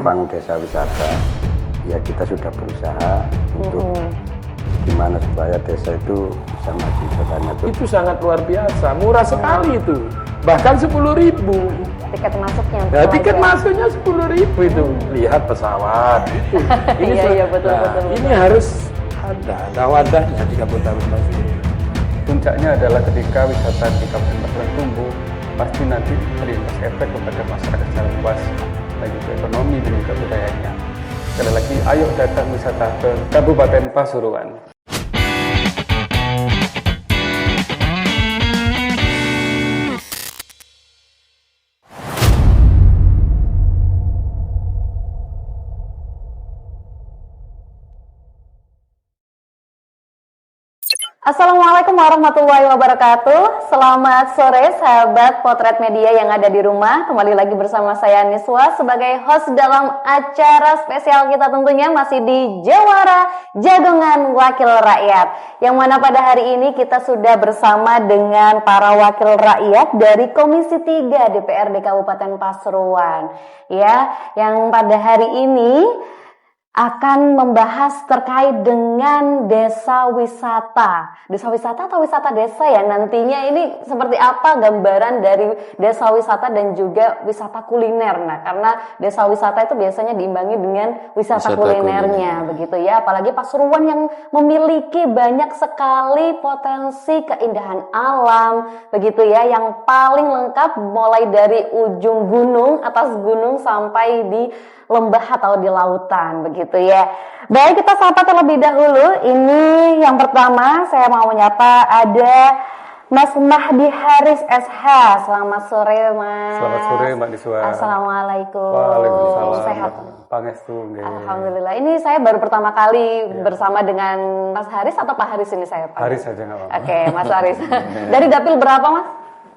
Mampang Desa Wisata, ya kita sudah berusaha untuk gimana supaya desa itu bisa maju wisatanya. Itu sangat luar biasa, murah sekali itu. Bahkan 10.000. Tiket masuknya. Ya, tiket masuknya 10.000 itu. Lihat pesawat itu. Ini Iya, betul. ini harus ada wadahnya di Kabupaten Pasuruan. Puncaknya adalah ketika wisata di Kabupaten Pasuruan tumbuh, pasti nanti berimbas efek kepada masyarakat secara luas, baik itu ekonomi dan juga budayanya. Sekali lagi, ayo datang wisata ke Kabupaten Pasuruan. Assalamualaikum warahmatullahi wabarakatuh. Selamat sore sahabat Potret Media yang ada di rumah. Kembali lagi bersama saya Niswa sebagai host dalam acara spesial kita, tentunya masih di Jawara Jagongan Wakil Rakyat. Yang mana pada hari ini kita sudah bersama dengan para wakil rakyat dari Komisi 3 DPRD Kabupaten Pasuruan. Ya, yang pada hari ini akan membahas terkait dengan desa wisata. Desa wisata atau wisata desa ya, nantinya ini seperti apa gambaran dari desa wisata dan juga wisata kuliner. Nah, karena desa wisata itu biasanya diimbangi dengan wisata kulinernya, begitu ya. Apalagi Pasuruan yang memiliki banyak sekali potensi keindahan alam, begitu ya, yang paling lengkap mulai dari ujung gunung, atas gunung sampai di lembah atau di lautan, begitu ya. Baik, kita sapa terlebih dahulu. Ini yang pertama saya mau menyapa ada Mas Mahdi Haris SH. Selamat sore, Mas. Selamat sore, Mbak Niswa. Assalamualaikum. Waalaikumsalam. Sehat. Pangestu. Alhamdulillah. Ini saya baru pertama kali bersama dengan Mas Haris atau Pak Haris ini saya Pak? Haris saja nggak apa-apa. Oke, Mas Haris. Dari dapil berapa, Mas?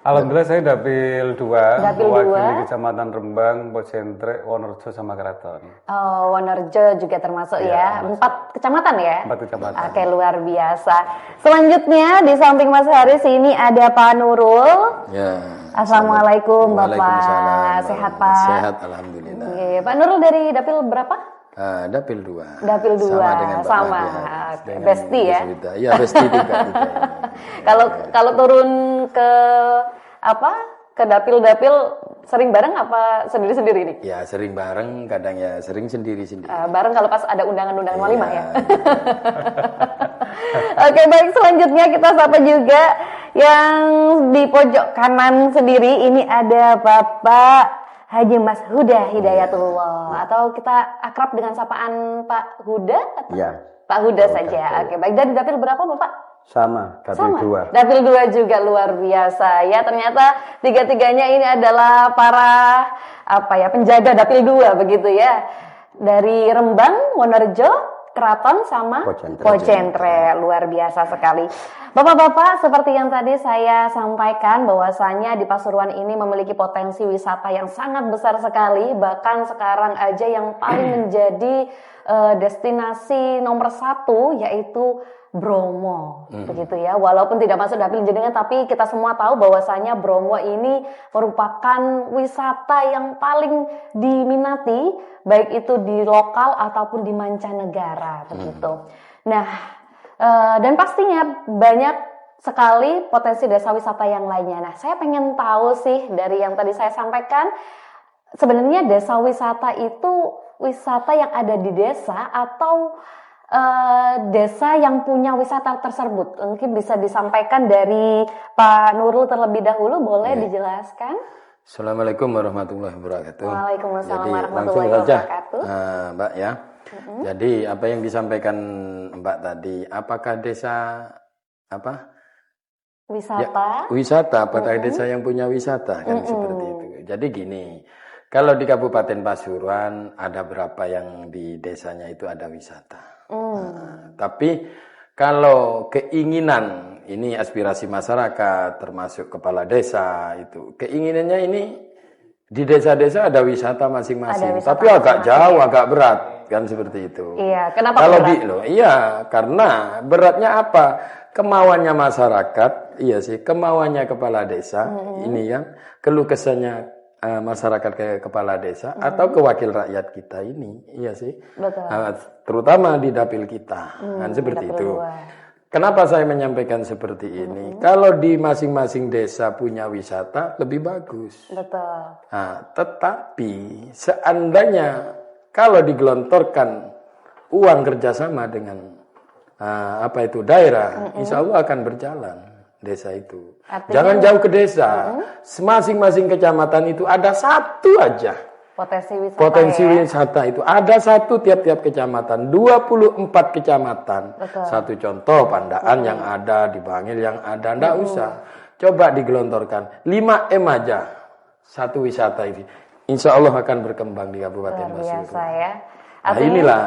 Alhamdulillah saya dapil 2, Dapil mewakili 2. Kecamatan Rembang, Pocentre, Wonorejo sama Keraton. Oh, Wonorejo juga termasuk ya. 4 kecamatan ya? 4 kecamatan. Oke, luar biasa. Selanjutnya di samping Mas Haris ini ada Pak Nurul. Ya. Assalamualaikum Bapak. Waalaikumsalam. Sehat Pak? Sehat, alhamdulillah. Oke, Pak Nurul dari dapil berapa? Dapil 2. Dapil 2. Sama dengan Pak Sama. Mahdi Haris, dengan Besti ya? Deswita. Iya, Besti juga. Kalau turun ke ke dapil-dapil sering bareng apa sendiri-sendiri nih? Ya, sering bareng, kadang ya sering sendiri-sendiri. Bareng kalau pas ada undangan-undangan walimah ya. Oke, baik, selanjutnya kita sapa juga yang di pojok kanan sendiri. Ini ada Bapak Haji Mas Huda Hidayatullah, atau kita akrab dengan sapaan Pak Huda atau? Ya. Pak Huda saja. Oke, baik. Dari dapil berapa Bapak? Sama, dapil 2. Dapil 2 juga, luar biasa ya. Ternyata tiga-tiganya ini adalah para penjaga dapil 2 begitu ya. Dari Rembang, Wonorejo, Keraton sama Pocentre. Luar biasa sekali. Bapak-bapak, seperti yang tadi saya sampaikan bahwasanya di Pasuruan ini memiliki potensi wisata yang sangat besar sekali. Bahkan sekarang aja yang paling menjadi destinasi nomor 1 yaitu Bromo, begitu ya. Walaupun tidak masuk dapil jenengan, tapi kita semua tahu bahwasanya Bromo ini merupakan wisata yang paling diminati, baik itu di lokal ataupun di mancanegara, begitu. Nah, dan pastinya banyak sekali potensi desa wisata yang lainnya. Nah, saya pengen tahu sih dari yang tadi saya sampaikan, sebenarnya desa wisata itu wisata yang ada di desa atau desa yang punya wisata tersebut. Mungkin bisa disampaikan dari Pak Nurul terlebih dahulu, boleh dijelaskan? Assalamualaikum warahmatullahi wabarakatuh. Waalaikumsalam Jadi, warahmatullahi langsung saja, wabarakatuh. Mbak ya. Jadi apa yang disampaikan Mbak tadi, apakah desa Wisata? Wisata, apakah desa yang punya wisata kan seperti itu. Jadi gini, kalau di Kabupaten Pasuruan ada berapa yang di desanya itu ada wisata. Tapi kalau keinginan, ini aspirasi masyarakat termasuk kepala desa itu, keinginannya ini di desa-desa ada wisata masing-masing, tapi agak jauh, agak berat kan seperti itu. Iya, kenapa kalau berat? Iya, karena beratnya apa? Kemauannya masyarakat, iya sih, kemauannya kepala desa ini kan, keluh kesahnya masyarakat ke kepala desa atau ke wakil rakyat kita ini, iya sih. Betul. Terutama di dapil kita, kan seperti dapil itu. luar. Kenapa saya menyampaikan seperti ini? Kalau di masing-masing desa punya wisata lebih bagus. Betul. Nah, tetapi seandainya kalau digelontorkan uang kerjasama dengan daerah, insya Allah akan berjalan desa itu. Artinya, Jangan jauh ke desa, masing-masing kecamatan itu ada satu aja potensi wisata itu. Ada satu tiap-tiap kecamatan, 24 kecamatan. Betul. Satu contoh Pandaan yang ada, di Bangil yang ada, ndak usah. Coba digelontorkan 5M aja satu wisata ini. Insya Allah akan berkembang di Kabupaten luar biasa Pasuruan. ya. Nah Artinya, inilah,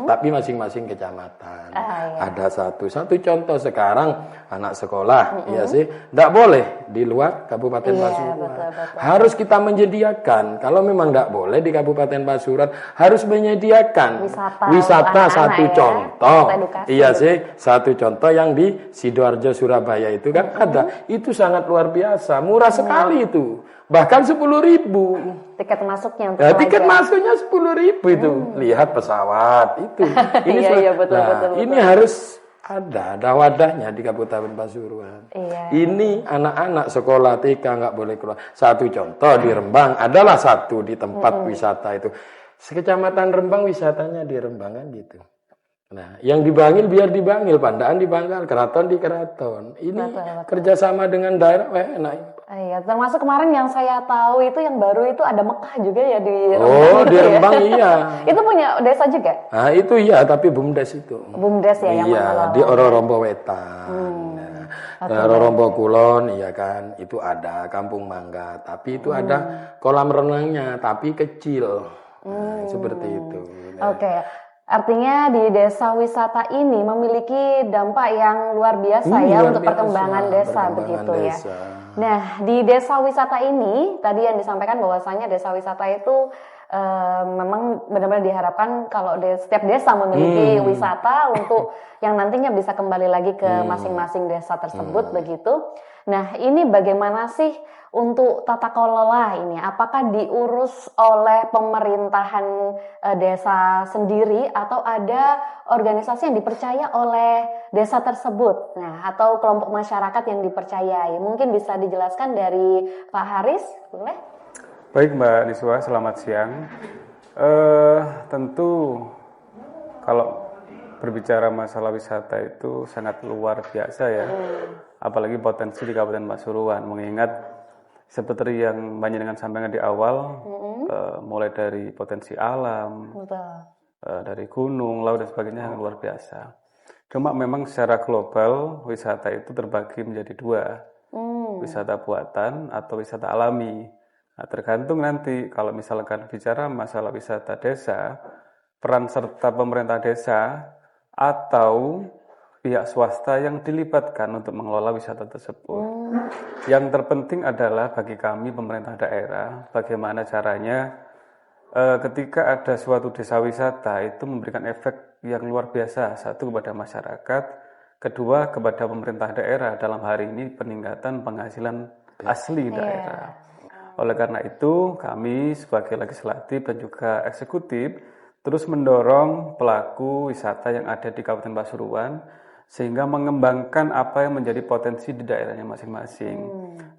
tapi masing-masing kecamatan iya. ada satu contoh sekarang anak sekolah, ya sih, tidak boleh di luar Kabupaten Pasuruan. Betul. Harus kita menyediakan. Kalau memang tidak boleh di Kabupaten Pasuruan, harus menyediakan wisata satu ya. contoh. Iya gitu. sih, satu contoh yang di Sidoarjo Surabaya itu kan ada. Itu sangat luar biasa, murah sekali itu. Bahkan 10.000 tiket masuknya untuk ya, tiket pelajar. masuknya 10.000 itu. Lihat pesawat itu. Ini Iya, betul. ini harus ada wadahnya di Kabupaten Pasuruan. Iya. Ini anak-anak sekolah TK nggak boleh keluar. Satu contoh di Rembang adalah satu di tempat wisata itu. Sekecamatan Rembang wisatanya di Rembang kan gitu. Nah, yang di Bangil biar di Bangil, Pandaan di Bangil, Keraton di Keraton. Ini Betul. kerjasama dengan daerah, enak. Iya, termasuk kemarin yang saya tahu itu yang baru itu ada Mekah juga ya di Rembang. Oh, gitu di ya. Rembang iya. Itu punya desa juga? Nah, itu iya, tapi BUMDes itu. BUMDes ya yang iya, mengelola. di Ororombo Wetan. Ororombo Kulon, iya kan, itu ada Kampung Mangga, tapi itu ada kolam renangnya, tapi kecil. Nah, seperti itu. Nah, Oke. Artinya di desa wisata ini memiliki dampak yang luar biasa ya luar untuk biasa, perkembangan desa perkembangan begitu ya. desa. Nah, di desa wisata ini tadi yang disampaikan bahwasanya desa wisata itu memang benar-benar diharapkan kalau setiap desa memiliki wisata untuk yang nantinya bisa kembali lagi ke masing-masing desa tersebut begitu. Nah, ini bagaimana sih untuk tata kelola ini? Apakah diurus oleh pemerintahan desa sendiri atau ada organisasi yang dipercaya oleh desa tersebut? Nah, atau kelompok masyarakat yang dipercayai? Mungkin bisa dijelaskan dari Pak Haris, boleh? Baik Mbak Niswa, selamat siang. Tentu kalau berbicara masalah wisata itu sangat luar biasa ya. Apalagi potensi di Kabupaten Pasuruan, mengingat seperti yang banyak dengan sampaikan di awal, mulai dari potensi alam, dari gunung, laut dan sebagainya sangat luar biasa. Cuma memang secara global wisata itu terbagi menjadi dua, wisata buatan atau wisata alami. Nah, tergantung nanti kalau misalkan bicara masalah wisata desa, peran serta pemerintah desa atau pihak swasta yang dilibatkan untuk mengelola wisata tersebut. Yang terpenting adalah bagi kami pemerintah daerah, bagaimana caranya ketika ada suatu desa wisata itu memberikan efek yang luar biasa, satu kepada masyarakat, kedua kepada pemerintah daerah, dalam hari ini peningkatan penghasilan asli daerah. Oleh karena itu, kami sebagai legislatif dan juga eksekutif terus mendorong pelaku wisata yang ada di Kabupaten Pasuruan sehingga mengembangkan apa yang menjadi potensi di daerahnya masing-masing.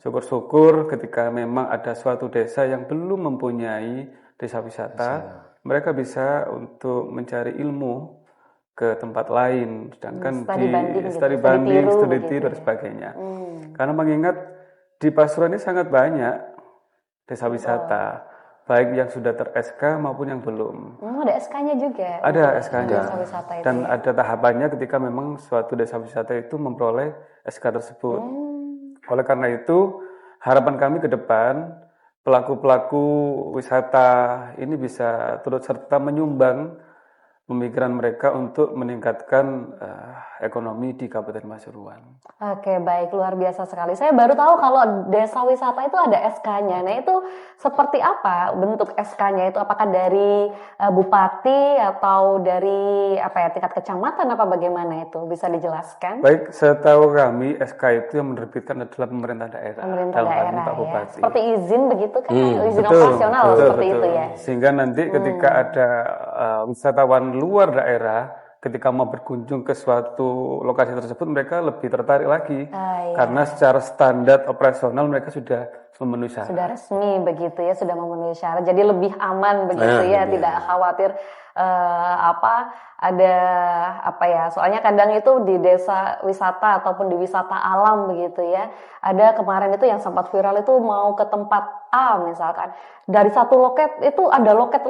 Syukur-syukur ketika memang ada suatu desa yang belum mempunyai desa wisata, mereka bisa untuk mencari ilmu ke tempat lain, sedangkan studi banding, dan sebagainya. Karena mengingat di Pasuruan ini sangat banyak desa wisata, baik yang sudah ter-SK maupun yang belum. Ada SK-nya juga? Ada SK-nya. Desa wisata itu, dan ada tahapannya ketika memang suatu desa wisata itu memperoleh SK tersebut. Oleh karena itu, harapan kami ke depan, pelaku-pelaku wisata ini bisa turut serta menyumbang pemikiran mereka untuk meningkatkan ekonomi di Kabupaten Pasuruan. Oke, baik, luar biasa sekali. Saya baru tahu kalau desa wisata itu ada SK-nya. Nah, itu seperti apa bentuk SK-nya itu? Apakah dari bupati atau dari tingkat kecamatan, apa bagaimana itu? Bisa dijelaskan? Baik, setahu kami SK itu yang menerbitkan adalah pemerintah daerah. Pemerintah dalam hal ini daerah Pak ya. Bupati. Seperti izin begitu kan? Izin Betul, operasional seperti betul. itu ya. Sehingga nanti ketika ada wisatawan luar daerah, ketika mau berkunjung ke suatu lokasi tersebut, mereka lebih tertarik lagi. Iya. Karena secara standar operasional mereka sudah memenuhi syarat. Sudah resmi begitu ya, sudah memenuhi syarat. Jadi lebih aman begitu ya, tidak khawatir soalnya kadang itu di desa wisata ataupun di wisata alam begitu ya. Ada kemarin itu yang sempat viral itu mau ke tempat A misalkan. Dari satu loket itu ada loket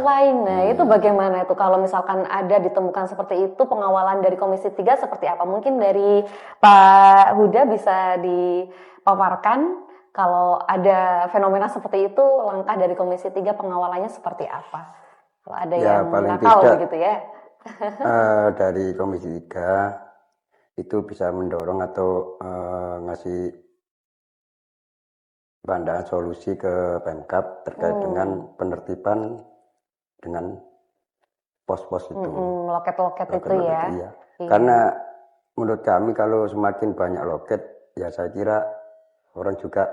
lain. Nah, itu bagaimana itu kalau misalkan ada ditemukan seperti itu, pengawalan dari Komisi 3 seperti apa? Mungkin dari Pak Huda bisa dipaparkan kalau ada fenomena seperti itu, langkah dari Komisi 3 pengawalannya seperti apa? Kalau ada yang nakal begitu ya. Dari Komisi 3 itu bisa mendorong atau ngasih pandangan solusi ke Pemkab terkait dengan penertiban dengan pos-pos itu. Loket-loket itu ya. Iya. Karena menurut kami kalau semakin banyak loket, ya saya kira orang juga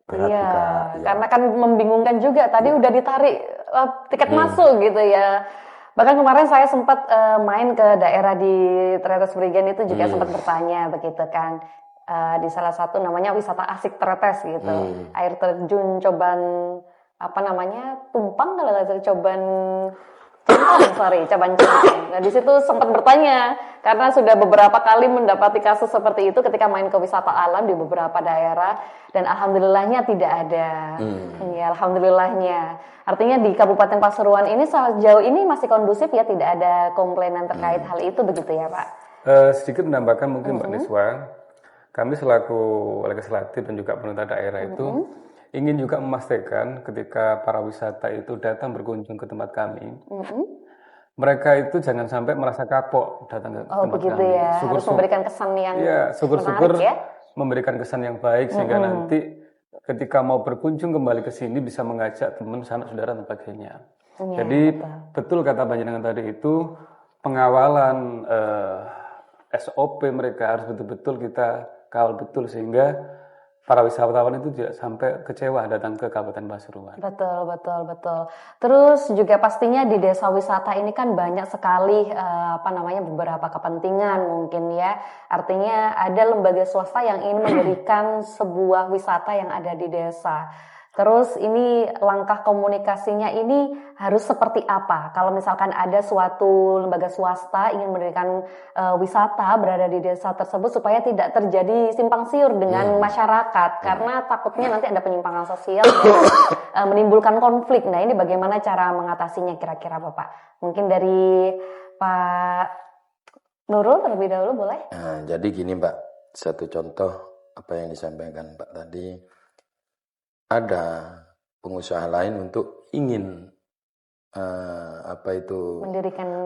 berat juga. Ya. Karena kan membingungkan juga. Tadi udah ditarik tiket masuk gitu ya. Bahkan kemarin saya sempat main ke daerah di Tretes Prigen itu juga sempat bertanya begitu kan. Di salah satu namanya wisata asik Tretes gitu. Air terjun Coban Tumpang kalau nggak salah, Coban Centang. Nah, di situ sempat bertanya karena sudah beberapa kali mendapati kasus seperti itu ketika main ke wisata alam di beberapa daerah dan alhamdulillahnya tidak ada. Ya, alhamdulillahnya. Artinya di Kabupaten Pasuruan ini sejauh ini masih kondusif ya, tidak ada komplainan terkait hal itu begitu ya, Pak. Sedikit menambahkan mungkin Mbak Niswa, kami selaku legislatif dan juga pemerintah daerah itu ingin juga memastikan ketika para wisata itu datang berkunjung ke tempat kami, mereka itu jangan sampai merasa kapok datang ke tempat begitu kami. Ya, harus memberikan kesan yang syukur-syukur menarik ya. Memberikan kesan yang baik sehingga nanti ketika mau berkunjung kembali ke sini bisa mengajak teman, sanak, saudara dan sebagainya. Jadi betul kata Panjenengan tadi itu pengawalan SOP mereka harus betul-betul kita kawal betul sehingga para wisatawan itu tidak sampai kecewa datang ke Kabupaten Pasuruan. Betul. Terus juga pastinya di desa wisata ini kan banyak sekali beberapa kepentingan mungkin ya. Artinya ada lembaga swasta yang ingin mendirikan sebuah wisata yang ada di desa. Terus ini langkah komunikasinya ini harus seperti apa? Kalau misalkan ada suatu lembaga swasta ingin mendirikan wisata berada di desa tersebut supaya tidak terjadi simpang siur dengan masyarakat karena takutnya nanti ada penyimpangan sosial dan menimbulkan konflik. Nah, ini bagaimana cara mengatasinya kira-kira Bapak? Mungkin dari Pak Nurul terlebih dahulu boleh? Nah, jadi gini Mbak, satu contoh apa yang disampaikan Pak tadi. Ada pengusaha lain untuk ingin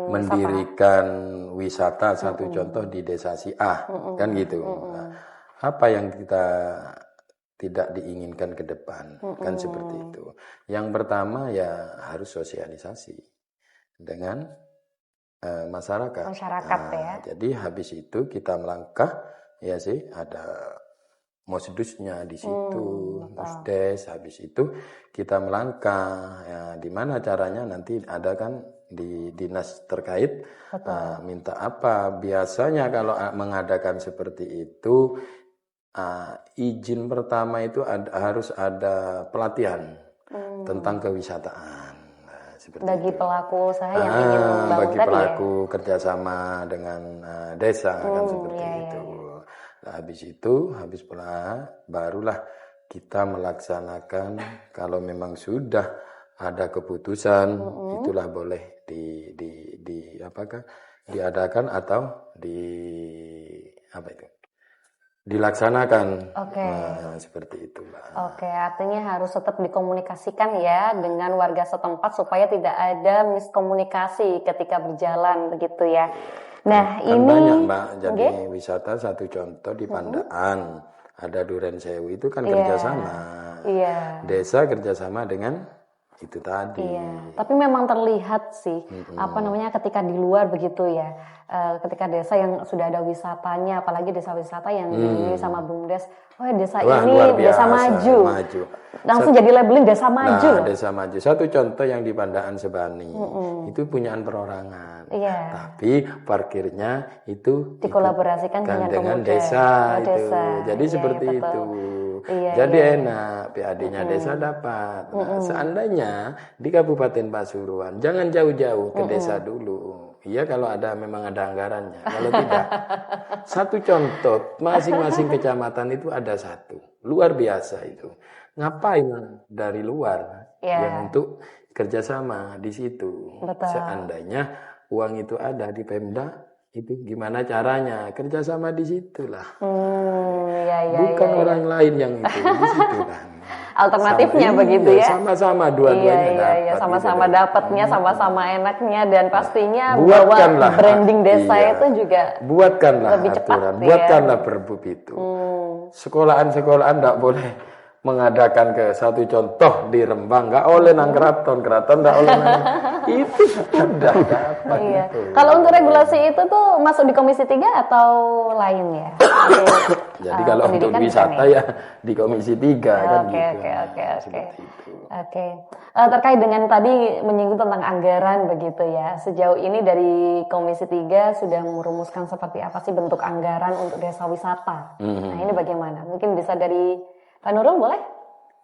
mendirikan wisata satu contoh di desa si A, kan gitu. Nah, apa yang kita tidak diinginkan ke depan, kan seperti itu. Yang pertama ya harus sosialisasi dengan masyarakat. Ya. Jadi habis itu kita melangkah, ya sih ada Mosdusnya di situ, Musdes, habis itu kita melangkah, ya, di mana caranya nanti ada kan di dinas terkait minta apa. Biasanya kalau mengadakan seperti itu, izin pertama itu harus ada pelatihan tentang kewisataan. Bagi pelaku usaha yang ingin membangun bagi pelaku kerjasama dengan desa kan seperti itu. Nah, habis pula barulah kita melaksanakan kalau memang sudah ada keputusan itulah boleh diadakan atau dilaksanakan. Oke. Nah, seperti itu, Mbak. Oke, artinya harus tetap dikomunikasikan ya dengan warga setempat supaya tidak ada miskomunikasi ketika berjalan begitu ya. Nah, Kan ini banyak, Mbak. Jadi Nggih? wisata satu contoh di Pandaan, ada Duren Sewu itu kan Iya. kerjasama. Iya. Desa kerjasama dengan itu tadi. Iya, tapi memang terlihat sih, apa namanya ketika di luar begitu ya, ketika desa yang sudah ada wisatanya, apalagi desa wisata yang dimiliki sama BUMDes, wah desa Wah, ini luar desa biasa, maju, maju. langsung jadi labelin desa maju. Nah, desa maju. Satu contoh yang di Pandaan Sebani, itu punyaan perorangan. Iya. Tapi parkirnya itu Dikolaborasikan dengan pemuda. desa Oh, itu. desa. Jadi Iya, seperti betul. itu. Iya, Jadi iya. enak, PAD-nya desa dapat. Nah, seandainya di Kabupaten Pasuruan, jangan jauh-jauh ke desa dulu. Iya kalau memang ada anggarannya. Kalau tidak, satu contoh, masing-masing kecamatan itu ada satu. Luar biasa itu. Ngapain dari luar Iya. yang untuk kerjasama di situ. Betul. Seandainya uang itu ada di Pemda, itu gimana caranya? Kerjasama di situlah. Iya. Bukan orang lain yang itu, di situ kan. Alternatifnya begitu ya. Sama-sama dua-duanya dapat. Iya, sama-sama gitu. dapatnya, sama-sama enaknya dan pastinya Buatkanlah, bahwa branding desa iya. itu juga Buatkanlah lebih cepat, aturan, ya. buatkanlah perbub itu. Sekolahan-sekolahan tidak boleh mengadakan ke satu contoh di Rembang, nggak oleh nang keraton nggak oleh nang itu sudah dapat. Iya. Itu. Kalau untuk regulasi itu tuh masuk di Komisi 3 atau lain ya? Jadi kalau untuk Pendidikan wisata bukan ya di Komisi 3 kan Oke, gitu. oke. Seperti itu. Oke. Terkait dengan tadi menyinggung tentang anggaran begitu ya. Sejauh ini dari Komisi 3 sudah merumuskan seperti apa sih bentuk anggaran untuk desa wisata. Nah, ini bagaimana? Mungkin bisa dari Pak Nurul boleh?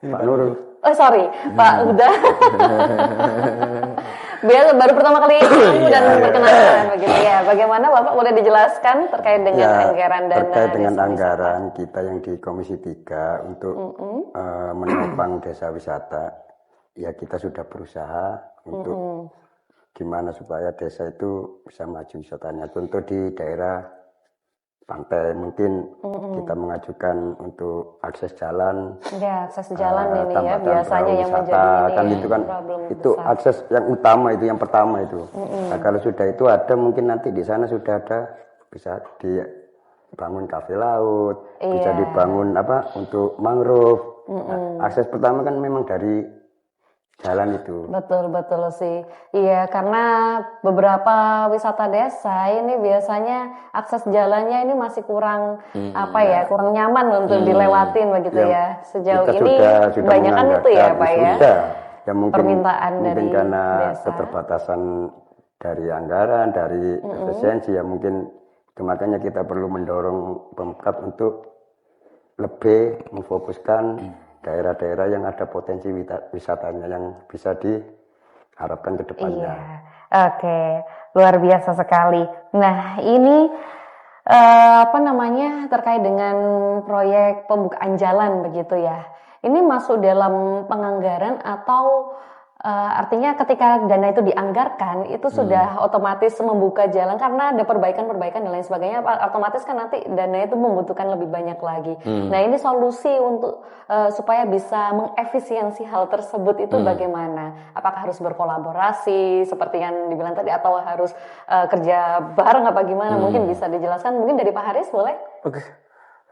Pak Nurul. Oh sorry, Pak udah. Biar baru pertama kali ketemu dan berkenalan begitu ya. Bagaimana Bapak boleh dijelaskan terkait dengan anggaran dana terkait dengan desa anggaran kita yang di Komisi 3 untuk menopang desa wisata, ya kita sudah berusaha untuk gimana supaya desa itu bisa maju wisatanya. Contoh di daerah pantai mungkin kita mengajukan untuk akses jalan, Ya, akses jalan ini ya tambatan biasanya perahu yang wisata, menjadi ini kan itu kan problem itu besar. akses yang utama itu yang pertama itu. Nah, kalau sudah itu ada mungkin nanti di sana sudah ada bisa dibangun kafe laut, bisa Iya. dibangun untuk mangrove. Nah, akses pertama kan memang dari jalan itu. Betul sih. Iya, karena beberapa wisata desa ini biasanya akses jalannya ini masih kurang kurang nyaman untuk dilewatin begitu ya. Sejauh Kita ini sudah kebanyakan itu ya, menganggarkan, Pak ya. sudah. Ya mungkin Permintaan mungkin dari karena desa. keterbatasan dari anggaran, dari efisiensi ya mungkin itu makanya kita perlu mendorong Pemkab untuk lebih memfokuskan daerah-daerah yang ada potensi wisatanya yang bisa diharapkan ke depannya. Iya. Oke, luar biasa sekali. Nah, ini terkait dengan proyek pembukaan jalan begitu ya. Ini masuk dalam penganggaran atau artinya ketika dana itu dianggarkan itu sudah otomatis membuka jalan karena ada perbaikan-perbaikan dan lain sebagainya, otomatis kan nanti dana itu membutuhkan lebih banyak lagi. Nah, ini solusi untuk supaya bisa mengefisiensi hal tersebut itu bagaimana? Apakah harus berkolaborasi seperti yang dibilang tadi atau harus kerja bareng apa gimana? Mungkin bisa dijelaskan mungkin dari Pak Haris boleh? Oke,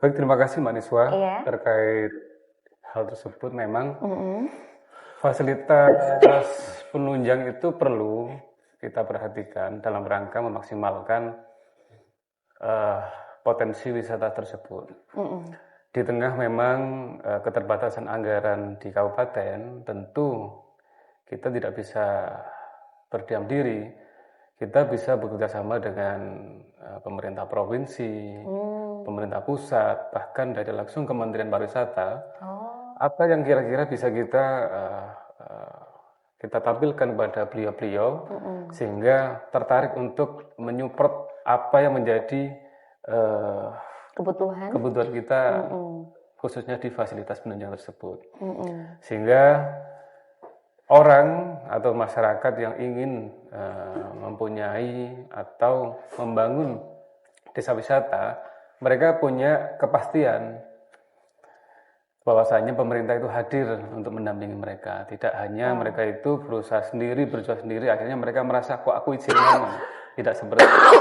baik, terima kasih Mbak Niswa Iya. terkait hal tersebut. Memang fasilitas penunjang itu perlu kita perhatikan dalam rangka memaksimalkan potensi wisata tersebut. Di tengah memang keterbatasan anggaran di kabupaten, tentu kita tidak bisa berdiam diri. Kita bisa bekerja sama dengan pemerintah provinsi, pemerintah pusat, bahkan dari langsung Kementerian Pariwisata. Apa yang kira-kira bisa kita tampilkan kepada beliau-beliau sehingga tertarik untuk menyupport apa yang menjadi kebutuhan kita khususnya di fasilitas penunjang tersebut. Sehingga orang atau masyarakat yang ingin mempunyai atau membangun desa wisata mereka punya kepastian bahwasanya pemerintah itu hadir untuk mendampingi mereka. Tidak hanya mereka itu berusaha sendiri, berjuang sendiri, akhirnya mereka merasa kok aku izin ngomong. Tidak seperti itu.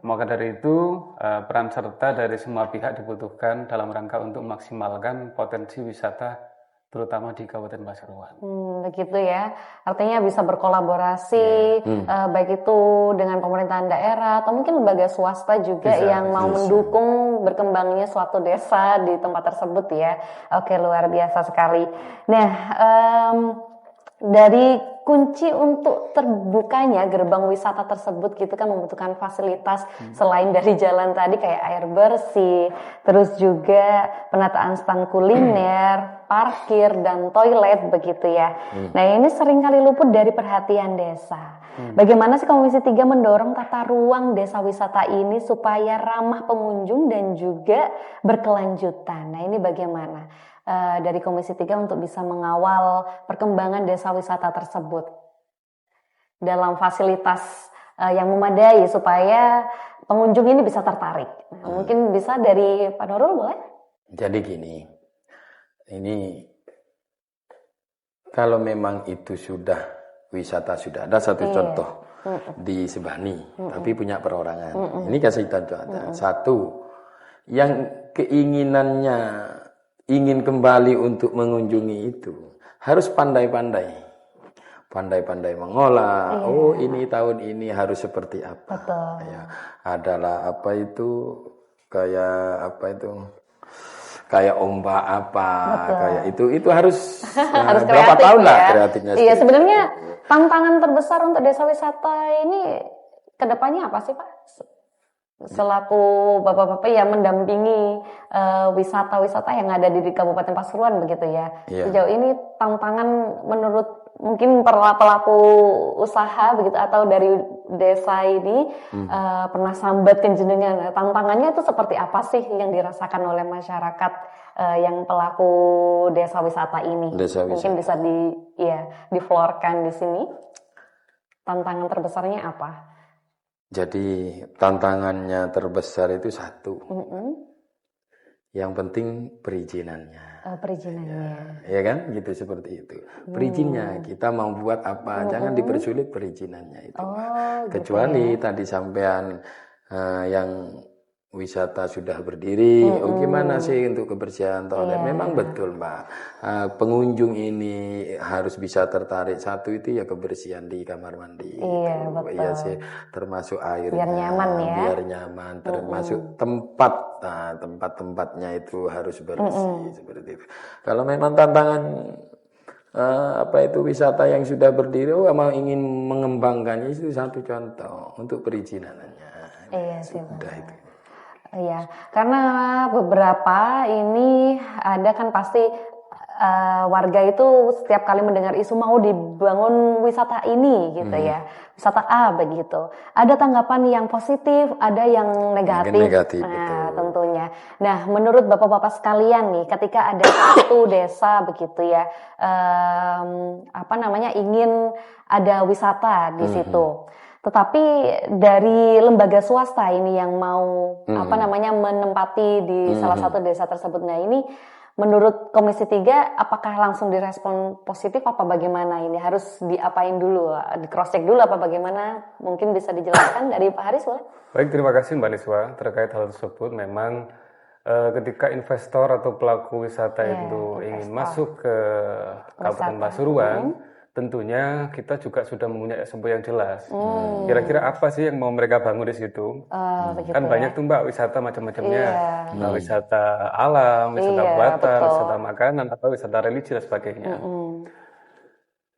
Maka dari itu peran serta dari semua pihak dibutuhkan dalam rangka untuk memaksimalkan potensi wisata terutama di Kabupaten Pasuruan. Begitu ya, artinya bisa berkolaborasi, baik itu dengan pemerintahan daerah atau mungkin lembaga swasta juga yang mau mendukung berkembangnya suatu desa di tempat tersebut ya. Oke, luar biasa sekali. Nah, dari kunci untuk terbukanya gerbang wisata tersebut gitu kan membutuhkan fasilitas selain dari jalan tadi kayak air bersih, terus juga penataan stand kuliner, parkir dan toilet begitu ya. Nah, ini seringkali luput dari perhatian desa. Bagaimana sih Komisi 3 mendorong tata ruang desa wisata ini supaya ramah pengunjung dan juga berkelanjutan? Nah, ini bagaimana? Dari Komisi 3 untuk bisa mengawal perkembangan desa wisata tersebut dalam fasilitas yang memadai supaya pengunjung ini bisa tertarik. Mungkin bisa dari Pak Nurul boleh? Jadi gini, ini kalau memang itu sudah wisata sudah ada satu contoh di Sebani, tapi punya perorangan. Ini kasih contoh. Satu, yang keinginannya ingin kembali untuk mengunjungi itu harus pandai-pandai mengolah. Oh, ini tahun ini harus seperti apa? Ya, adalah apa itu kayak ombak apa, kayak itu harus harus berapa kreatif tahun lah ya. kreatifnya. Iya, sebenarnya tantangan terbesar untuk desa wisata ini kedepannya apa sih Pak? Selaku bapak-bapak yang mendampingi wisata-wisata yang ada di Kabupaten Pasuruan begitu ya. Sejauh ini tantangan menurut mungkin pelaku usaha begitu atau dari desa ini pernah sambat kenjenengan. Tantangannya itu seperti apa sih yang dirasakan oleh masyarakat yang pelaku desa wisata ini? Mungkin bisa diflorkan di sini. Tantangan terbesarnya apa? Jadi tantangannya terbesar itu satu. Yang penting perizinannya. Perizinannya. Ya kan? Gitu seperti itu. Perizinnya kita mau buat apa? Jangan dipersulit perizinannya itu. Kecuali tadi sampean yang wisata sudah berdiri, gimana sih untuk kebersihan toilet? Memang betul Mbak, pengunjung ini harus bisa tertarik. Satu itu ya kebersihan di kamar mandi. Iya, betul. Iya sih, termasuk airnya. Biar nyaman ya. Biar nyaman, termasuk tempat. Nah, tempat-tempatnya itu harus bersih seperti itu. Kalau memang tantangan wisata yang sudah berdiri, mau ingin mengembangkannya itu satu contoh untuk perizinannya. Iya sih. Sudah itu. Iya, karena beberapa ini ada kan pasti warga itu setiap kali mendengar isu mau dibangun wisata ini gitu ya, wisata A begitu. Ada tanggapan yang positif, ada yang negatif. Nah, betul. Tentunya. Nah, menurut bapak-bapak sekalian nih, ketika ada satu desa begitu ya, ingin ada wisata di situ. Tetapi dari lembaga swasta ini yang mau menempati di salah satu desa tersebut. Nah, ini menurut Komisi 3 apakah langsung direspon positif apa bagaimana ini? Harus diapain dulu? Di cross check dulu apa bagaimana? Mungkin bisa dijelaskan dari Pak Haris boleh? Baik, terima kasih Mbak Niswa terkait hal tersebut. Memang ketika investor atau pelaku wisata itu ingin masuk ke Kabupaten Pasuruan, tentunya kita juga sudah mempunyai SOP yang jelas. Kira-kira apa sih yang mau mereka bangun di situ? Kan banyak tuh Mbak wisata macam-macamnya. Wisata alam, wisata buatan, wisata makanan, atau wisata religi dan sebagainya.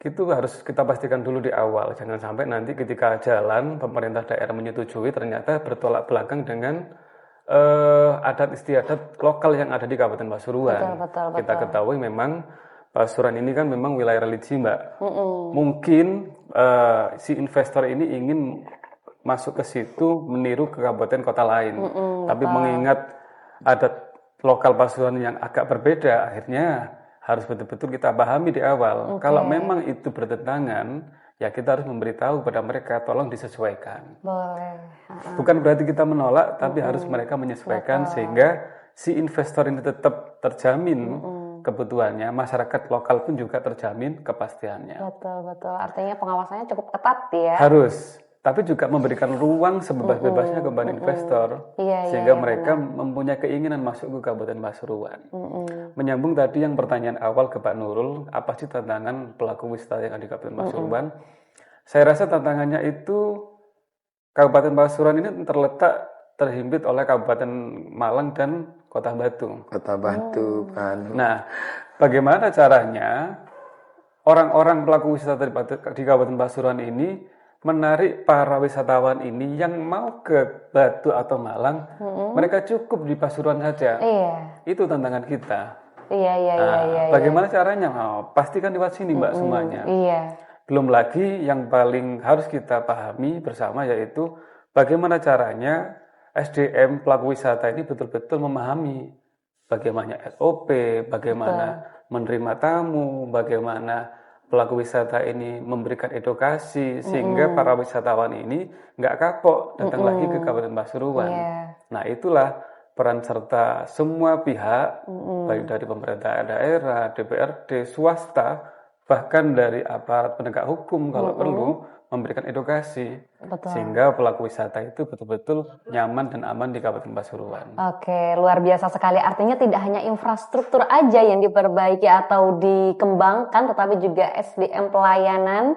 Itu harus kita pastikan dulu di awal. Jangan sampai nanti ketika jalan pemerintah daerah menyetujui ternyata bertolak belakang dengan adat istiadat lokal yang ada di Kabupaten Pasuruan. Betul. Kita ketahui memang Pasuruan ini kan memang wilayah religi Mbak. Mungkin si investor ini ingin masuk ke situ meniru ke kabupaten kota lain. Tapi mengingat adat lokal Pasuruan yang agak berbeda, akhirnya harus betul-betul kita pahami di awal. Kalau memang itu bertentangan ya kita harus memberitahu kepada mereka tolong disesuaikan. Boleh. Bukan berarti kita menolak, tapi harus mereka menyesuaikan sehingga si investor ini tetap terjamin kebutuhannya, masyarakat lokal pun juga terjamin kepastiannya. Betul. Artinya pengawasannya cukup ketat ya. Harus, tapi juga memberikan ruang sebebas-bebasnya kepada investor, sehingga mereka mempunyai keinginan masuk ke Kabupaten Pasuruan. Menyambung tadi yang pertanyaan awal ke Pak Nurul, apa sih tantangan pelaku wisata yang ada di Kabupaten Pasuruan? Saya rasa tantangannya itu Kabupaten Pasuruan ini terhimpit oleh Kabupaten Malang dan Kota Batu. Kota Batu, Pak. Nah, bagaimana caranya orang-orang pelaku wisata di Kabupaten Pasuruan ini menarik para wisatawan ini yang mau ke Batu atau Malang, mereka cukup di Pasuruan saja. Iya. Itu tantangan kita. Iya. Bagaimana caranya? Pastikan lewat sini Mbak semuanya. Iya. Belum lagi yang paling harus kita pahami bersama yaitu bagaimana caranya SDM pelaku wisata ini betul-betul memahami bagaimana SOP, bagaimana menerima tamu, bagaimana pelaku wisata ini memberikan edukasi sehingga para wisatawan ini nggak kapok datang lagi ke Kabupaten Pasuruan. Nah, itulah peran serta semua pihak, baik dari pemerintah daerah, DPRD, swasta, bahkan dari aparat penegak hukum kalau perlu memberikan edukasi sehingga pelaku wisata itu betul-betul nyaman dan aman di Kabupaten Pasuruan. Oke, luar biasa sekali. Artinya tidak hanya infrastruktur aja yang diperbaiki atau dikembangkan, tetapi juga SDM pelayanan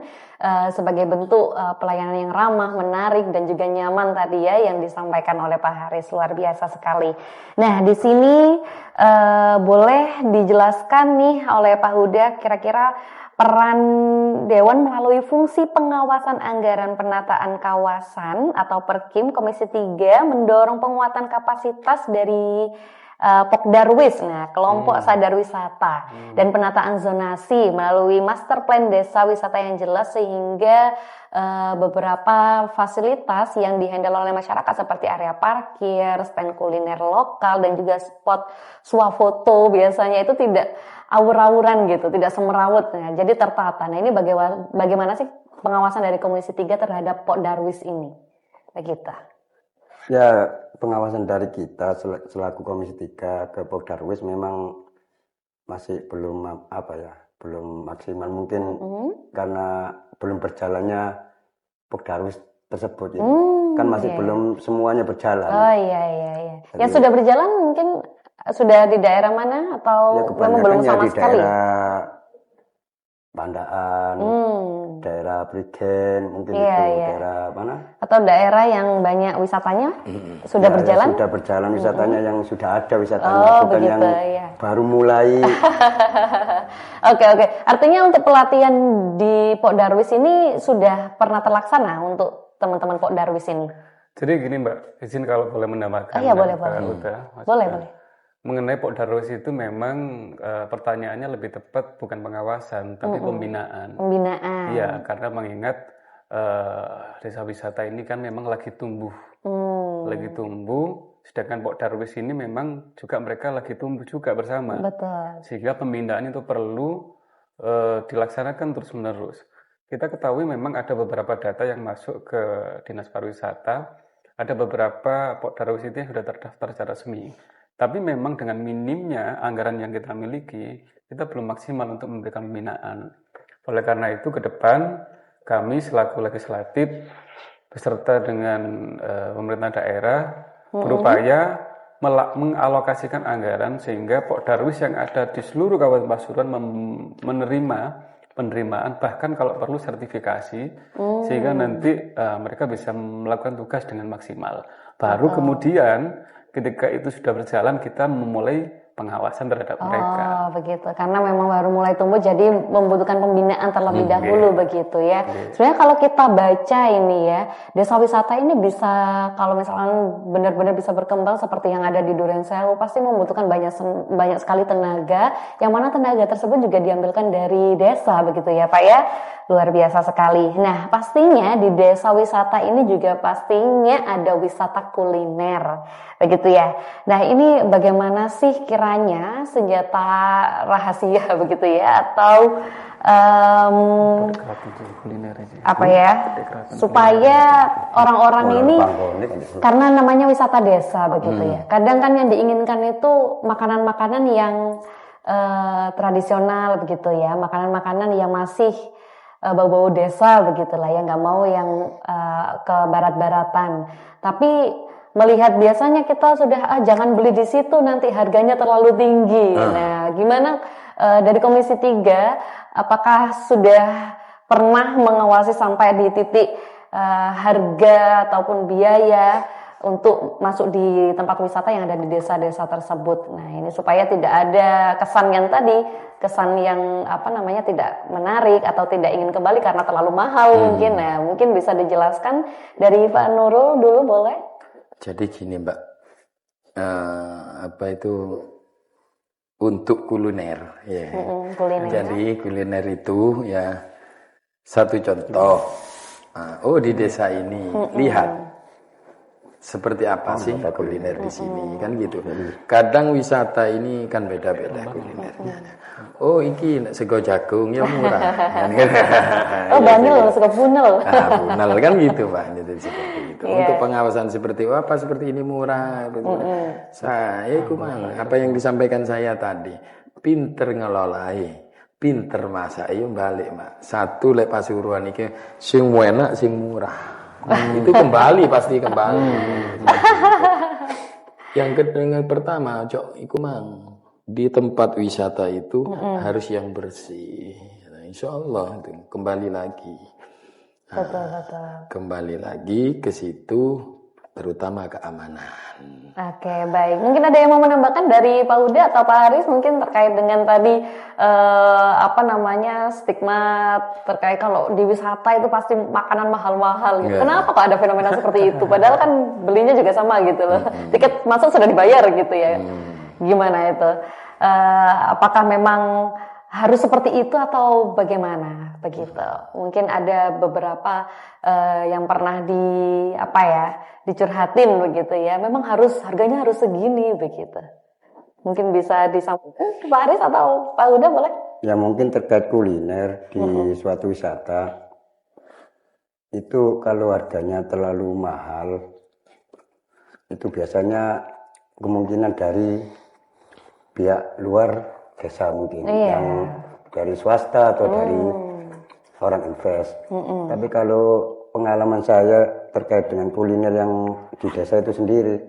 sebagai bentuk pelayanan yang ramah, menarik dan juga nyaman tadi ya yang disampaikan oleh Pak Haris. Luar biasa sekali. Nah, di sini boleh dijelaskan nih oleh Pak Huda kira-kira peran Dewan melalui fungsi pengawasan anggaran penataan kawasan atau Perkim Komisi 3 mendorong penguatan kapasitas dari Pokdarwis, nah kelompok sadar wisata dan penataan zonasi melalui master plan desa wisata yang jelas sehingga beberapa fasilitas yang dihandle oleh masyarakat seperti area parkir, stand kuliner lokal dan juga spot swafoto biasanya itu tidak awur-awuran gitu, tidak semerawut, nah, jadi tertata. Nah ini bagaimana sih pengawasan dari Komisi 3 terhadap Pokdarwis ini? Begitu. Ya, pengawasan dari kita selaku Komisi 3 ke Pokdarwis memang masih belum belum maksimal mungkin karena belum berjalannya Pokdarwis tersebut ya. Kan masih belum semuanya berjalan. Oh iya. Jadi, yang sudah berjalan mungkin sudah di daerah mana atau ya, memang belum sama di sekali? Daerah Pandaan, daerah Prigen, mungkin daerah mana? Atau daerah yang banyak wisatanya sudah berjalan? Sudah berjalan wisatanya yang sudah ada wisatanya, bukan begitu, yang baru mulai. Oke. Artinya untuk pelatihan di Pokdarwis ini sudah pernah terlaksana untuk teman-teman Pokdarwis ini? Jadi gini Mbak, izin kalau boleh menambahkan. Iya boleh. Boleh. Mengenai Pokdarwis itu memang pertanyaannya lebih tepat bukan pengawasan tapi pembinaan. Iya, karena mengingat desa wisata ini kan memang lagi tumbuh. Sedangkan Pokdarwis ini memang juga mereka lagi tumbuh juga bersama. Betul. Sehingga pembinaan itu perlu dilaksanakan terus-menerus. Kita ketahui memang ada beberapa data yang masuk ke Dinas Pariwisata, ada beberapa Pokdarwis itu yang sudah terdaftar secara resmi. Tapi memang dengan minimnya anggaran yang kita miliki, kita belum maksimal untuk memberikan pembinaan. Oleh karena itu ke depan kami selaku legislatif beserta dengan pemerintah daerah berupaya mengalokasikan anggaran sehingga Pokdarwis yang ada di seluruh Kabupaten Pasuruan menerima penerimaan bahkan kalau perlu sertifikasi sehingga nanti mereka bisa melakukan tugas dengan maksimal. Baru kemudian ketika itu sudah berjalan, kita memulai pengawasan terhadap mereka. Oh, begitu. Karena memang baru mulai tumbuh, jadi membutuhkan pembinaan terlebih dahulu, begitu ya. Sebenarnya kalau kita baca ini ya, desa wisata ini bisa, kalau misalkan benar-benar bisa berkembang seperti yang ada di Durensewu, pasti membutuhkan banyak sekali tenaga, yang mana tenaga tersebut juga diambilkan dari desa, begitu ya Pak ya. Luar biasa sekali. Nah, pastinya di desa wisata ini juga pastinya ada wisata kuliner. Begitu ya. Nah, ini bagaimana sih kiranya senjata rahasia begitu ya atau apa ya, supaya orang-orang ini, karena namanya wisata desa begitu ya, kadang kan yang diinginkan itu makanan-makanan yang tradisional begitu ya, makanan-makanan yang masih bau-bau desa begitulah ya, nggak mau yang ke barat-baratan. Tapi melihat biasanya kita sudah jangan beli di situ nanti harganya terlalu tinggi. Nah, gimana dari Komisi 3, apakah sudah pernah mengawasi sampai di titik harga ataupun biaya untuk masuk di tempat wisata yang ada di desa-desa tersebut? Nah, ini supaya tidak ada kesan yang tadi, kesan yang tidak menarik atau tidak ingin kembali karena terlalu mahal mungkin. Nah, mungkin bisa dijelaskan dari Pak Nurul dulu, boleh? Jadi gini Mbak, untuk kuliner ya. Kuliner. Jadi kuliner itu ya, satu contoh. Di desa ini lihat seperti apa sih kuliner di sini kan gitu. Kadang wisata ini kan beda-beda kulinernya. Iki sego jagung ya murah. Banil, sego bunel. Bunel kan gitu Pak. Jadi seperti itu. Untuk pengawasan seperti apa seperti ini murah. Saya kumang apa yang disampaikan saya tadi, pinter ngelolai, pinter masak, ayo balik Mbak. Satu lek Pasuruan iki sing enak sing murah. Itu pasti kembali. Yang pertama, iku mang di tempat wisata itu harus yang bersih. Nah, insya Allah itu kembali lagi. Kembali lagi ke situ, terutama keamanan. Oke, baik. Mungkin ada yang mau menambahkan dari Pak Huda atau Pak Haris mungkin terkait dengan tadi stigma terkait kalau di wisata itu pasti makanan mahal-mahal gitu. Kenapa kok ada fenomena seperti itu? Padahal kan belinya juga sama gitu loh. Tiket masuk sudah dibayar gitu ya. Gimana itu? Apakah memang harus seperti itu atau bagaimana begitu? Mungkin ada beberapa yang pernah dicurhatin begitu ya. Memang harganya harus segini begitu. Mungkin bisa disampaikan Pak Haris atau Pak Huda boleh? Ya mungkin terkait kuliner di suatu wisata itu kalau harganya terlalu mahal itu biasanya kemungkinan dari pihak luar desa mungkin yang dari swasta atau dari orang invest. Tapi kalau pengalaman saya terkait dengan kuliner yang di desa itu sendiri,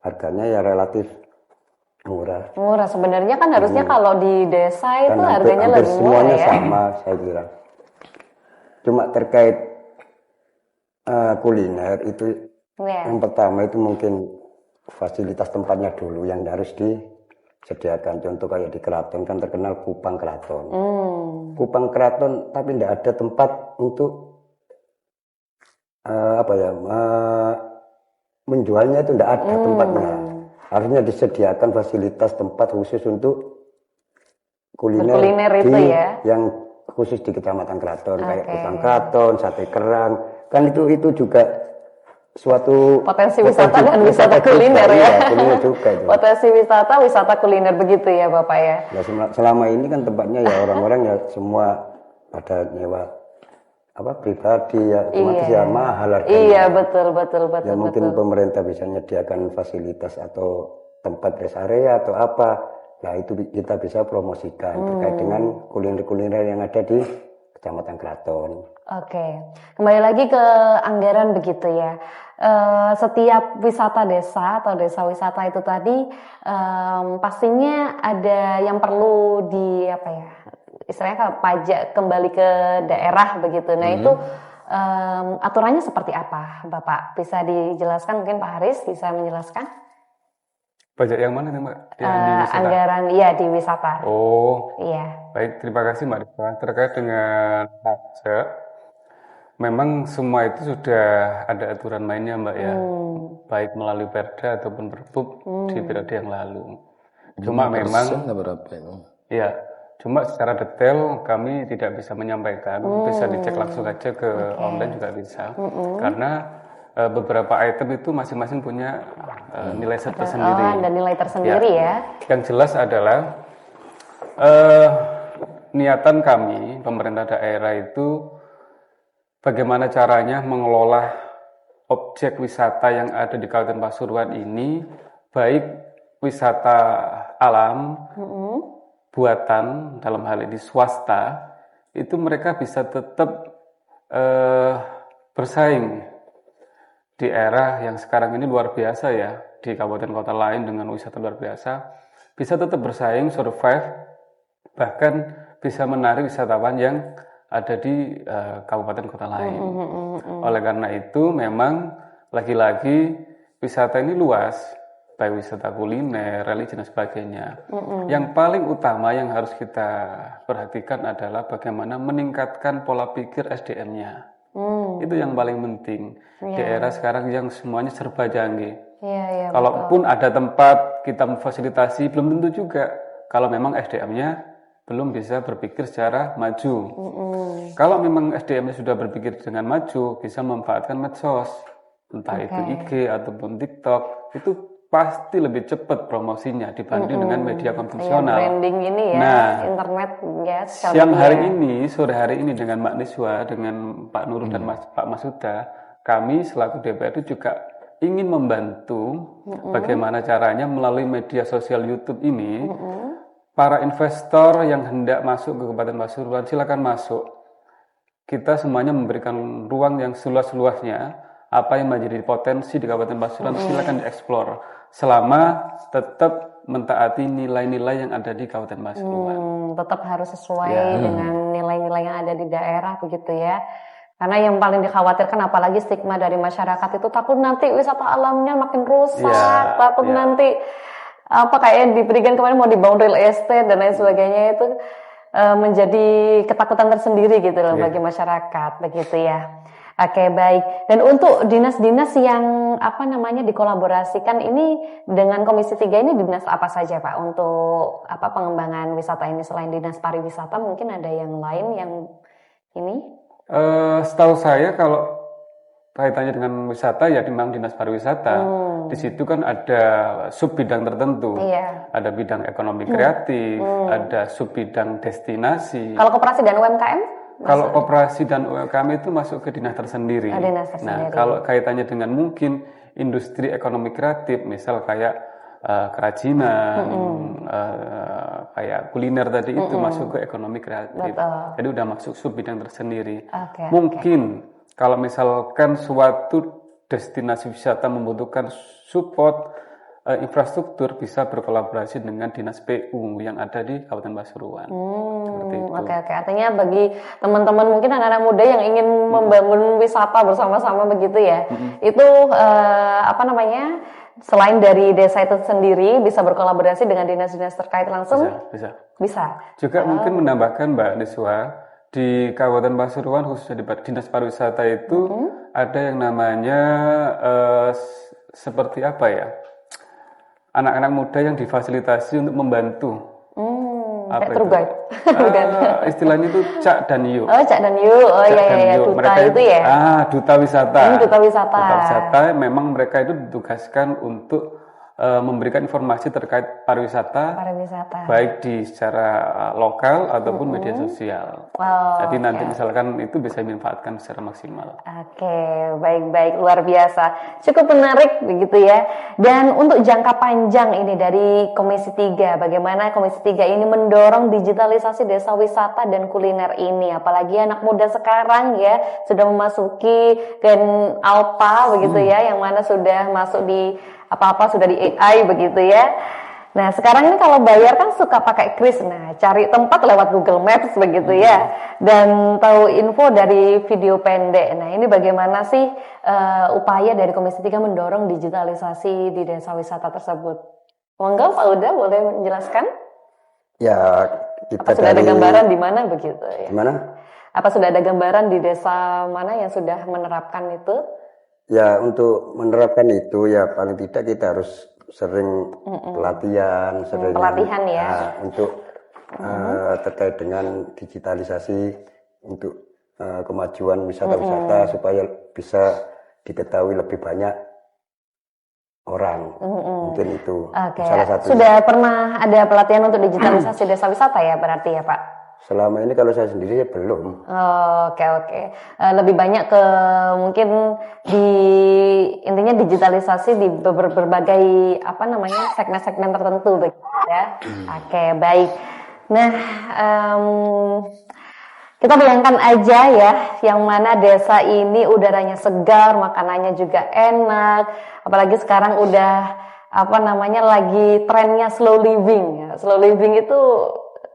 harganya ya relatif murah. Murah sebenarnya kan harusnya kalau di desa itu harganya lebih murah semuanya ya. sama saya kira. Cuma terkait kuliner itu yang pertama itu mungkin fasilitas tempatnya dulu yang harus disediakan. Contoh kayak di keraton kan terkenal Kupang Keraton. Kupang Keraton tapi tidak ada tempat untuk menjualnya, itu tidak ada tempatnya. Harusnya disediakan fasilitas tempat khusus untuk kuliner itu ya. Yang khusus di Kecamatan Keraton kayak Kupang Keraton, sate kerang. Kan itu juga suatu potensi wisata dan wisata kuliner ya. Kuliner juga itu. Potensi wisata kuliner begitu ya Bapak ya. Ya selama ini kan tempatnya ya orang-orang ya semua pada nyewa pribadi ya, otomatis ya mahal harganya. Iya betul. Ya mungkin pemerintah bisa menyediakan fasilitas atau tempat rest area atau apa. Nah itu kita bisa promosikan terkait dengan kuliner-kuliner yang ada di Kecamatan Keraton. Oke, kembali lagi ke anggaran begitu ya. Setiap wisata desa atau desa wisata itu tadi pastinya ada yang perlu istilahnya pajak kembali ke daerah begitu. Nah itu aturannya seperti apa, Bapak? Bisa dijelaskan mungkin Pak Haris bisa menjelaskan? Pajak yang mana nih Mbak? Di anggaran di wisata. Iya. Baik, terima kasih Mbak Diva. Terkait dengan pajak, memang semua itu sudah ada aturan mainnya Mbak ya. Baik melalui Perda ataupun Perbup di periode yang lalu. Cuma memang berapa itu? Iya. Cuma secara detail kami tidak bisa menyampaikan, bisa dicek langsung aja ke online juga bisa. Karena beberapa item itu masing-masing punya nilai tersendiri. Ada nilai tersendiri ya. Yang jelas adalah niatan kami, pemerintah daerah itu bagaimana caranya mengelola objek wisata yang ada di Kabupaten Pasuruan ini, baik wisata alam, buatan, dalam hal ini swasta, itu mereka bisa tetap bersaing di era yang sekarang ini luar biasa ya, di kabupaten kota lain dengan wisata luar biasa, bisa tetap bersaing, survive, bahkan bisa menarik wisatawan yang ada di kabupaten kota lain. Oleh karena itu memang lagi-lagi wisata ini luas, baik wisata kuliner, religi dan sebagainya. Yang paling utama yang harus kita perhatikan adalah bagaimana meningkatkan pola pikir SDM-nya. Itu yang paling penting di era sekarang yang semuanya serba canggih. Kalaupun ada tempat kita memfasilitasi, belum tentu juga kalau memang SDM-nya belum bisa berpikir secara maju. Kalau memang SDM-nya sudah berpikir dengan maju, bisa memanfaatkan medsos, entah itu IG ataupun TikTok, itu pasti lebih cepat promosinya dibanding dengan media konvensional. Branding ini ya, nah, internet ya. Siang hari ini, sore hari ini dengan Mbak Niswa, dengan Pak Nurul dan Pak Masuda, kami selaku DPR itu juga ingin membantu bagaimana caranya melalui media sosial YouTube ini, para investor yang hendak masuk ke Kabupaten Pasuruan silakan masuk. Kita semuanya memberikan ruang yang seluas-luasnya. Apa yang menjadi potensi di Kabupaten Pasuruan silakan dieksplor selama tetap mentaati nilai-nilai yang ada di Kabupaten Pasuruan. Tetap harus sesuai dengan nilai-nilai yang ada di daerah begitu ya. Karena yang paling dikhawatirkan apalagi stigma dari masyarakat itu takut nanti wisata alamnya makin rusak, takut nanti apa kayak diberikan kemarin mau dibangun real estate dan lain sebagainya, itu menjadi ketakutan tersendiri gitu loh bagi masyarakat begitu ya. Oke, baik. Dan untuk dinas-dinas yang apa namanya dikolaborasikan ini dengan Komisi 3 ini dinas apa saja Pak untuk apa pengembangan wisata ini selain dinas pariwisata, mungkin ada yang lain yang ini? Setahu saya kalau kaitannya dengan wisata ya memang dinas pariwisata. Di situ kan ada sub bidang tertentu. Ada bidang ekonomi kreatif, ada sub bidang destinasi. Kalau koperasi dan UMKM? Kalau koperasi dan UMKM itu masuk ke dinas tersendiri. Dinas tersendiri. Nah, kalau kaitannya dengan mungkin industri ekonomi kreatif, misal kayak kerajinan, kayak kuliner tadi itu masuk ke ekonomi kreatif. Jadi udah masuk sub bidang tersendiri. Mungkin kalau misalkan suatu destinasi wisata membutuhkan support infrastruktur, bisa berkolaborasi dengan dinas PU yang ada di Kabupaten Pasuruan. Oke. Artinya bagi teman-teman mungkin anak-anak muda yang ingin membangun wisata bersama-sama begitu ya, itu apa namanya, selain dari desa itu sendiri bisa berkolaborasi dengan dinas-dinas terkait langsung. Bisa. Juga mungkin menambahkan Mbak Niswa, di Kabupaten Pasuruan khususnya di dinas pariwisata itu ada yang namanya seperti apa ya, anak-anak muda yang difasilitasi untuk membantu. Apa tour guide? Istilahnya itu Cak dan Yu. Cak dan Yu. Duta mereka itu ya? Duta wisata. Duta wisata. Duta wisata memang mereka itu ditugaskan untuk memberikan informasi terkait pariwisata, baik di secara lokal ataupun media sosial. Jadi nanti misalkan itu bisa dimanfaatkan secara maksimal. Baik, luar biasa, cukup menarik begitu ya. Dan untuk jangka panjang ini dari Komisi 3, bagaimana Komisi 3 ini mendorong digitalisasi desa wisata dan kuliner ini, apalagi anak muda sekarang ya sudah memasuki Gen Alpha begitu ya, yang mana sudah masuk di apa-apa sudah di AI begitu ya. Nah sekarang ini kalau bayar kan suka pakai kris, nah cari tempat lewat Google Maps begitu ya, dan tahu info dari video pendek. Nah ini bagaimana sih upaya dari Komisi 3 mendorong digitalisasi di desa wisata tersebut? Monggo Pak Uda boleh menjelaskan? Ya, kita sudah ada gambaran di mana begitu ya? Gimana? Apa sudah ada gambaran di desa mana yang sudah menerapkan itu? Ya, untuk menerapkan itu ya paling tidak kita harus sering pelatihan ya, untuk terkait dengan digitalisasi untuk kemajuan wisata-wisata supaya bisa diketahui lebih banyak orang. Mungkin itu salah satu. Sudah pernah ada pelatihan untuk digitalisasi desa wisata ya berarti ya Pak? Selama ini kalau saya sendiri belum. Oke. Lebih banyak ke mungkin di intinya digitalisasi di berbagai segmen-segmen tertentu begitu ya. Oke, baik. Nah, kita bayangkan aja ya, yang mana desa ini udaranya segar, makanannya juga enak, apalagi sekarang udah lagi trennya slow living. Slow living itu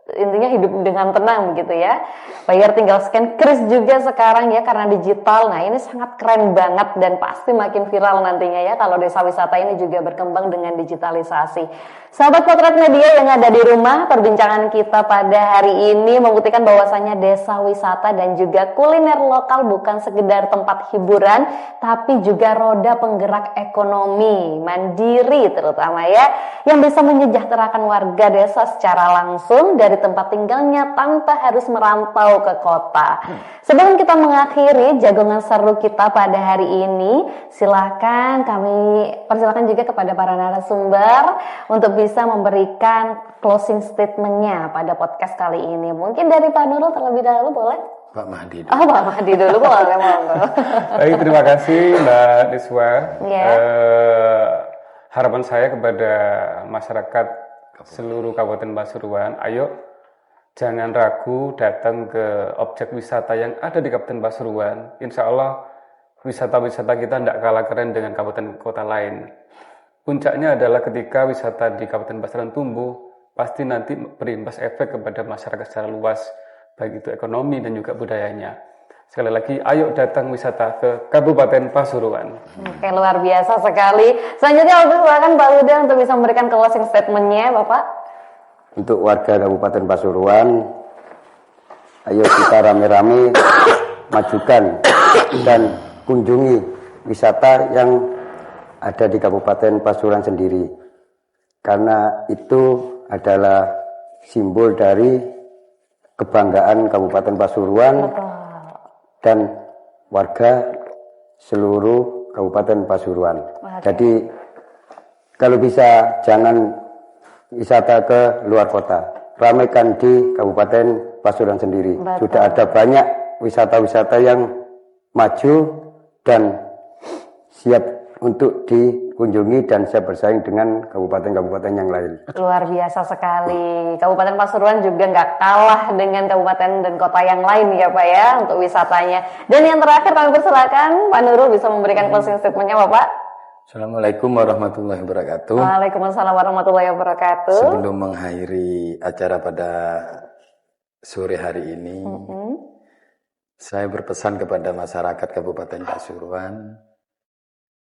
intinya hidup dengan tenang begitu ya. Bayar tinggal scan kris juga sekarang ya karena digital. Nah, ini sangat keren banget dan pasti makin viral nantinya ya kalau desa wisata ini juga berkembang dengan digitalisasi. Sahabat Potret Media yang ada di rumah, perbincangan kita pada hari ini membuktikan bahwasannya desa wisata dan juga kuliner lokal bukan sekedar tempat hiburan, tapi juga roda penggerak ekonomi mandiri terutama ya, yang bisa menyejahterakan warga desa secara langsung dari tempat tinggalnya tanpa harus merantau ke kota. Sebelum kita mengakhiri jagongan seru kita pada hari ini, kami persilakan juga kepada para narasumber untuk bisa memberikan closing statement-nya pada podcast kali ini. Mungkin dari Pak Nurul terlebih dahulu boleh? Pak Mahdi dulu. Pak Mahdi dulu boleh, monggo. Baik, terima kasih Mbak Niswa. Harapan saya kepada masyarakat seluruh Kabupaten Pasuruan, ayo jangan ragu datang ke objek wisata yang ada di Kabupaten Pasuruan. Insya Allah wisata-wisata kita tidak kalah keren dengan kabupaten kota lain. Puncaknya adalah ketika wisata di Kabupaten Pasuruan tumbuh, pasti nanti berimbas efek kepada masyarakat secara luas, baik itu ekonomi dan juga budayanya. Sekali lagi, ayo datang wisata ke Kabupaten Pasuruan. Oke, luar biasa sekali. Selanjutnya, silakan Pak Huda untuk bisa memberikan closing statement-nya, Bapak. Untuk warga Kabupaten Pasuruan, ayo kita rame-rame majukan dan kunjungi wisata yang ada di Kabupaten Pasuruan sendiri, karena itu adalah simbol dari kebanggaan Kabupaten Pasuruan dan warga seluruh Kabupaten Pasuruan. Jadi kalau bisa jangan wisata ke luar kota, ramaikan di Kabupaten Pasuruan sendiri. Sudah ada banyak wisata-wisata yang maju dan siap untuk dikunjungi dan siap bersaing dengan kabupaten-kabupaten yang lain. Luar biasa sekali. Kabupaten Pasuruan juga nggak kalah dengan kabupaten dan kota yang lain ya Pak ya untuk wisatanya. Dan yang terakhir kami persilakan Pak Nurul bisa memberikan closing statement-nya Bapak. Assalamualaikum warahmatullahi wabarakatuh. Waalaikumsalam warahmatullahi wabarakatuh. Sebelum mengakhiri acara pada sore hari ini, saya berpesan kepada masyarakat Kabupaten Pasuruan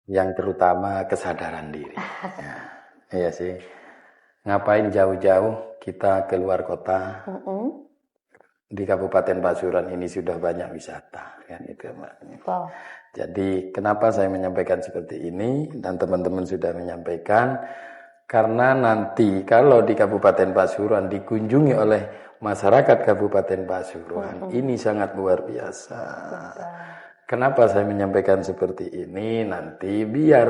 yang terutama kesadaran diri. Iya sih. Ngapain jauh-jauh kita keluar kota? Di Kabupaten Pasuruan ini sudah banyak wisata, kan itu Mbak. Jadi kenapa saya menyampaikan seperti ini dan teman-teman sudah menyampaikan, karena nanti kalau di Kabupaten Pasuruan dikunjungi oleh masyarakat Kabupaten Pasuruan ini sangat luar biasa. Kenapa saya menyampaikan seperti ini? Nanti biar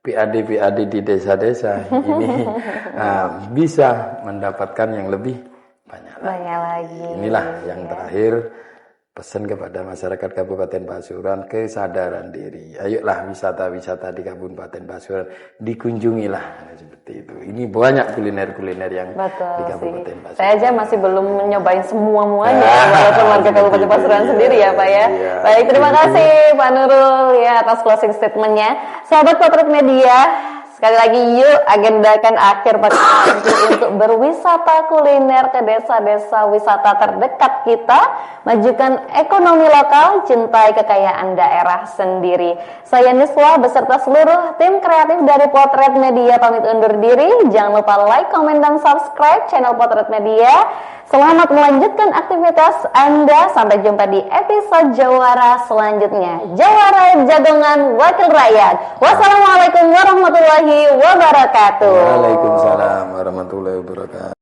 PAD-PAD di desa-desa ini bisa mendapatkan yang lebih banyak lagi. Inilah yang terakhir, pesan kepada masyarakat Kabupaten Pasuruan, kesadaran diri. Ayolah wisata-wisata di Kabupaten Pasuruan dikunjungilah seperti itu. Ini banyak kuliner-kuliner yang di Kabupaten Pasuruan. Saya aja masih belum nyobain semuanya walaupun warga Kabupaten Pasuruan sendiri ya Pak ya. Baik, terima kasih Pak Nurul ya atas closing statement-nya. Sahabat Potret Media, sekali lagi yuk agendakan akhir pekan untuk berwisata kuliner ke desa-desa wisata terdekat kita, majukan ekonomi lokal, cintai kekayaan daerah sendiri. Saya Niswa beserta seluruh tim kreatif dari Potret Media pamit undur diri. Jangan lupa like, komen, dan subscribe channel Potret Media. Selamat melanjutkan aktivitas Anda. Sampai jumpa di episode Jawara selanjutnya. Jawara Jagongan Wakil Rakyat. Wassalamualaikum warahmatullahi wabarakatuh. Waalaikumsalam warahmatullahi wabarakatuh.